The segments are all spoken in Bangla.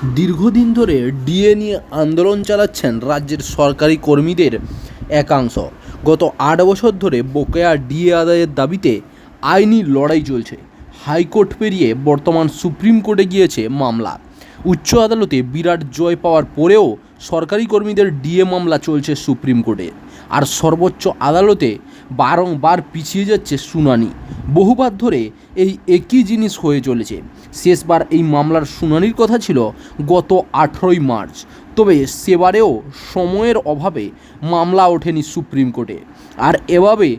দীর্ঘদিন ধরে ডিএ নিয়ে আন্দোলন চালাচ্ছেন রাজ্যের সরকারি কর্মীদের একাংশ। গত ৮ বছর ধরে বকেয়া ডিএ আদায়ের দাবিতে আইনি লড়াই চলছে। হাইকোর্ট পেরিয়ে বর্তমান সুপ্রিম কোর্টে গিয়েছে মামলা। উচ্চ আদালতে বিরাট জয় পাওয়ার পরেও সরকারি কর্মীদের ডিএ মামলা চলছে সুপ্রিম কোর্টে, আর সর্বোচ্চ আদালতে বারংবার পিছিয়ে যাচ্ছে শুনানি। বহুবার ধরে এই একই জিনিস হয়ে চলেছে। শেষবার এই মামলার শুনানির কথা ছিল গত 18ই মার্চ, তবে সেবারেও সময়ের অভাবে মামলা ওঠেনি সুপ্রিম কোর্টে। আর এভাবে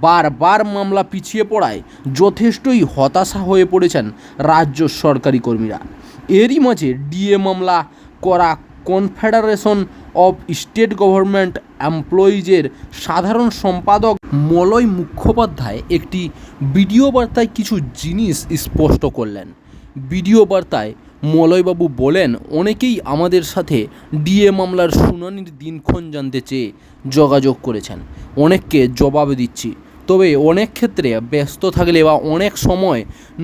বারবার মামলা পিছিয়ে পড়ায় যথেষ্টই হতাশা হয়ে পড়েছেন রাজ্য সরকারি কর্মীরা। এরই মাঝে ডিএ মামলা করা কনফেডারেশন অফ স্টেট গভর্নমেন্ট এমপ্লয়িজের সাধারণ সম্পাদক মলয় মুখোপাধ্যায় একটি ভিডিও বার্তায় কিছু জিনিস স্পষ্ট করলেন। ভিডিও বার্তায় মলয়বাবু বলেন, অনেকেই আমাদের সাথে ডিএ মামলার শুনানির দিনক্ষণ জানতে চেয়ে যোগাযোগ করেছেন। অনেককে জবাব দিচ্ছি, তবে অনেক ক্ষেত্রে ব্যস্ত থাকলে বা অনেক সময়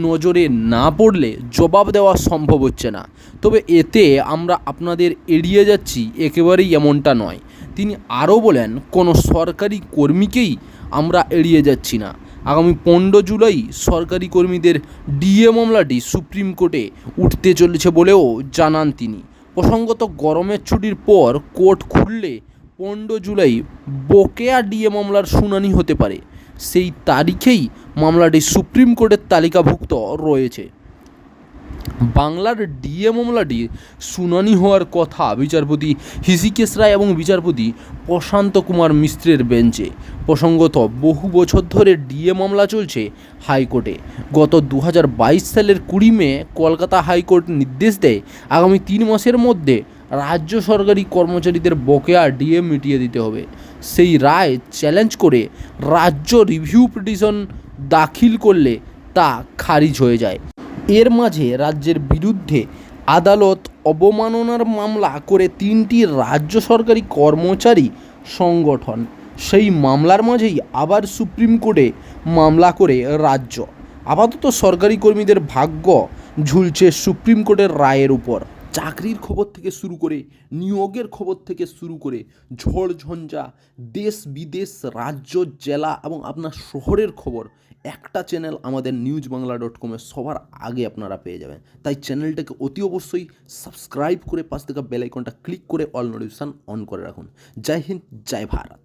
নজরে না পড়লে জবাব দেওয়া সম্ভব হচ্ছে না। তবে এতে আমরা আপনাদের এড়িয়ে যাচ্ছি একেবারেই এমনটা নয়। তিনি আরও বলেন, কোনো সরকারি কর্মীকেই আমরা এড়িয়ে যাচ্ছি না। আগামী 15 জুলাই সরকারি কর্মীদের ডিএ মামলাটি সুপ্রিম কোর্টে উঠতে চলেছে বলেও জানান তিনি। প্রসঙ্গত, গরমের ছুটির পর কোর্ট খুললে 15 জুলাই বকেয়া ডিএ মামলার শুনানি হতে পারে। সেই তারিখেই মামলাটি সুপ্রিম কোর্টের তালিকাভুক্ত রয়েছে। বাংলার ডিএ মামলাটি শুনানি হওয়ার কথা বিচারপতি হৃষিকেশ রায় এবং বিচারপতি প্রশান্ত কুমার মিশ্রের বেঞ্চে। প্রসঙ্গত, বহু বছর ধরে ডিএ মামলা চলছে হাইকোর্টে। গত 2022 সালের 20 মে কলকাতা হাইকোর্ট নির্দেশ দেয় আগামী 3 মাসের মধ্যে রাজ্য সরকারি কর্মচারীদের বকেয়া ডিএ মিটিয়ে দিতে হবে। সেই রায় চ্যালেঞ্জ করে রাজ্য রিভিউ পিটিশন দাখিল করলে তা খারিজ হয়ে যায়। এর মাঝে রাজ্যের বিরুদ্ধে আদালত অবমাননার মামলা করে 3টি রাজ্য সরকারি কর্মচারী সংগঠন। সেই মামলার মাঝেই আবার সুপ্রিম কোর্টে মামলা করে রাজ্য। আপাতত সরকারি কর্মীদের ভাগ্য ঝুলছে সুপ্রিম কোর্টের রায়ের উপর। চাকরির খবর থেকে শুরু করে নিয়োগের খবর থেকে শুরু করে ঝড়ঝঞ্ঝা, দেশ বিদেশ, রাজ্য, জেলা এবং আপনার শহরের খবর একটা চ্যানেল আমাদের newsbangla.com-এ সবার আগে আপনারা পেয়ে যাবেন। তাই চ্যানেলটাকে অতি অবশ্যই সাবস্ক্রাইব করে পাশ থেকে বেল আইকনটা ক্লিক করে অল নোটিফিকেশন অন করে রাখুন। জয় হিন্দ, জয় ভারত।